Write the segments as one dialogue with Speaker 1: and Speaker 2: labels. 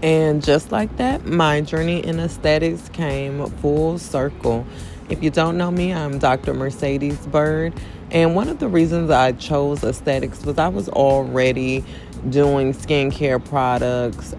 Speaker 1: And just like that, my journey in aesthetics came full circle. If you don't know me, I'm Dr. Mercedes Bird. And one of the reasons I chose aesthetics was I was already doing skincare products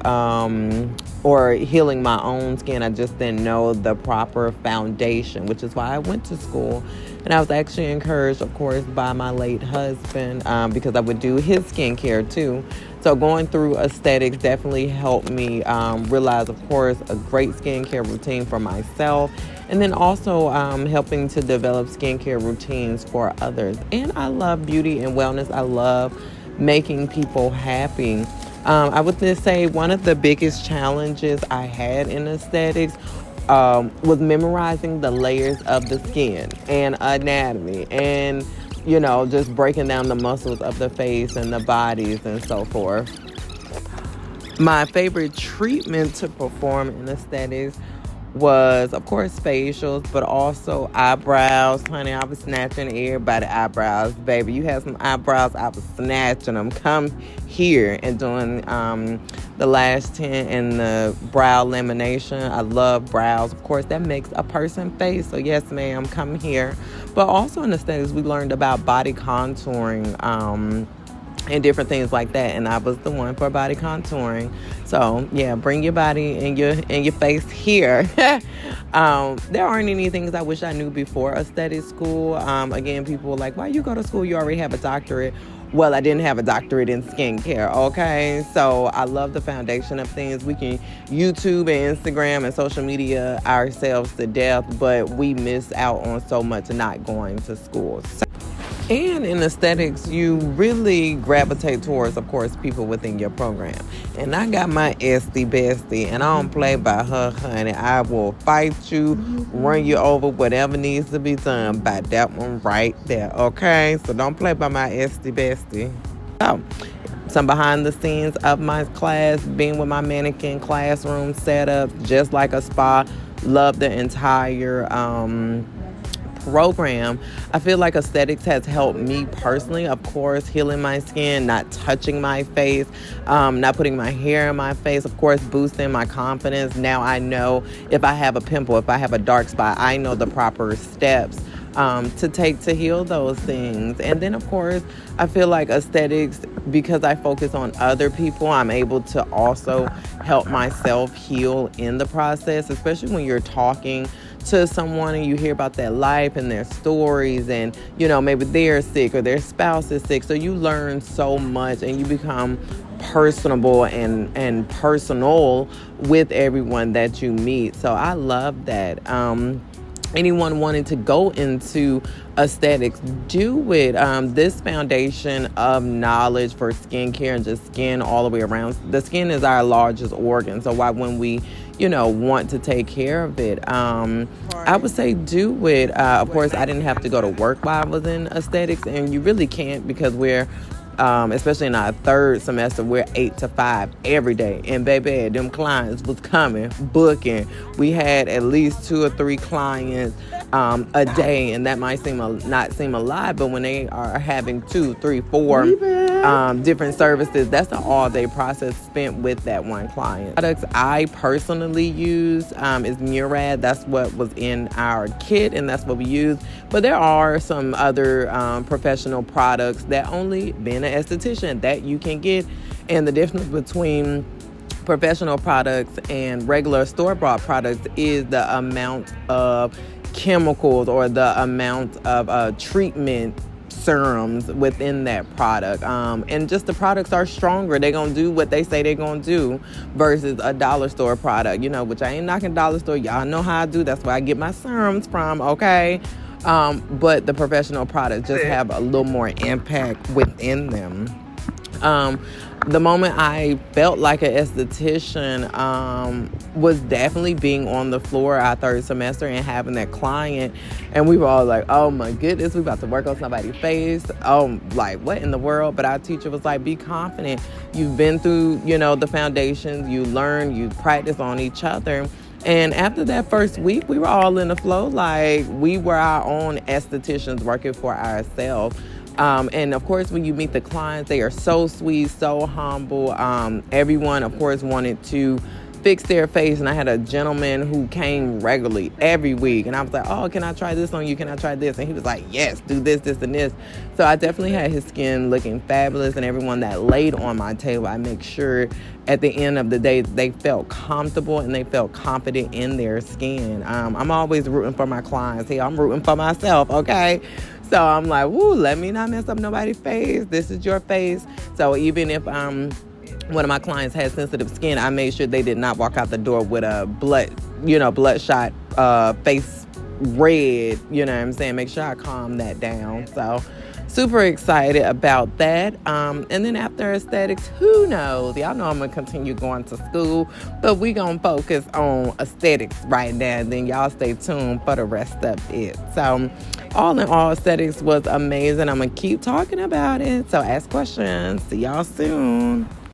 Speaker 1: or healing my own skin. I just didn't know the proper foundation, which is why I went to school. And I was actually encouraged, of course, by my late husband because I would do his skincare too. So going through aesthetics definitely helped me realize, of course, a great skincare routine for myself, and then also helping to develop skincare routines for others. And I love beauty and wellness. I love making people happy. I would just say one of the biggest challenges I had in aesthetics was memorizing the layers of the skin and anatomy and just breaking down the muscles of the face and the bodies and so forth. My favorite treatment to perform in aesthetics was, of course, facials, but also eyebrows. Honey, I was snatching everybody eyebrows. Baby, you had some eyebrows, I was snatching them. Come here and doing the last 10 and the brow lamination. I love brows. Of course, that makes a person face. So yes, ma'am, come here. But also in aesthetics, we learned about body contouring. And different things like that, and I was the one for body contouring. So yeah, bring your body and your face here. There aren't any things I wish I knew before aesthetic school. Again, people were like, why you go to school, you already have a doctorate? Well, I didn't have a doctorate in skincare, okay? So I love the foundation of things. We can YouTube and Instagram and social media ourselves to death, but we miss out on so much not going to school. And in aesthetics, you really gravitate towards, of course, people within your program. And I got my Esty bestie, and I don't play by her, honey. I will fight you, run you over, whatever needs to be done by that one right there, okay? So don't play by my Esty bestie. So, some behind the scenes of my class, being with my mannequin classroom setup, just like a spa. Love the entire program. I feel like aesthetics has helped me personally, of course, healing my skin, not touching my face, not putting my hair in my face, of course, boosting my confidence. Now I know if I have a pimple, if I have a dark spot, I know the proper steps to take to heal those things. And then, of course, I feel like aesthetics, because I focus on other people, I'm able to also help myself heal in the process, especially when you're talking to someone and you hear about their life and their stories, and maybe they're sick or their spouse is sick. So you learn so much and you become personable and personal with everyone that you meet. So I love that. Anyone wanting to go into aesthetics, do it. This foundation of knowledge for skincare and just skin all the way around. The skin is our largest organ, so why wouldn't we want to take care of it? I would say do it. Of course, I didn't have to go to work while I was in aesthetics, and you really can't, because we're especially in our third semester, we're 8 to 5 every day. And baby, them clients was coming, booking. We had at least 2 or 3 clients a day, and that might not seem a lot, but when they are having 2, 3, 4 different services, that's an all-day process spent with that one client. Products I personally use is Murad. That's what was in our kit, and that's what we use. But there are some other professional products that only being an esthetician that you can get. And the difference between professional products and regular store-bought products is the amount of chemicals or the amount of treatment serums within that product. And just the products are stronger. They're going to do what they say they're going to do versus a dollar store product, which I ain't knocking dollar store. Y'all know how I do. That's where I get my serums from, okay? But the professional products just have a little more impact within them. The moment I felt like an esthetician was definitely being on the floor our third semester and having that client. And we were all like, oh my goodness, we about to work on somebody's face. Oh, like what in the world? But our teacher was like, be confident. You've been through, the foundations. You learn, you practice on each other. And after that first week, we were all in the flow. Like we were our own estheticians working for ourselves. And of course, when you meet the clients, they are so sweet, so humble. Everyone, of course, wanted to fix their face, and I had a gentleman who came regularly every week, and I was like, oh, can I try this on you? Can I try this? And he was like, yes, do this, this, and this. So I definitely had his skin looking fabulous, and everyone that laid on my table, I make sure at the end of the day they felt comfortable and they felt confident in their skin. I'm always rooting for my clients. Hey, I'm rooting for myself, okay? So I'm like, woo, let me not mess up nobody's face. This is your face. So even if one of my clients had sensitive skin, I made sure they did not walk out the door with a bloodshot face red, you know what I'm saying? Make sure I calm that down. So super excited about that. And then after aesthetics, who knows? Y'all know I'm going to continue going to school, but we going to focus on aesthetics right now. And then y'all stay tuned for the rest of it. So all in all, aesthetics was amazing. I'm going to keep talking about it. So ask questions. See y'all soon.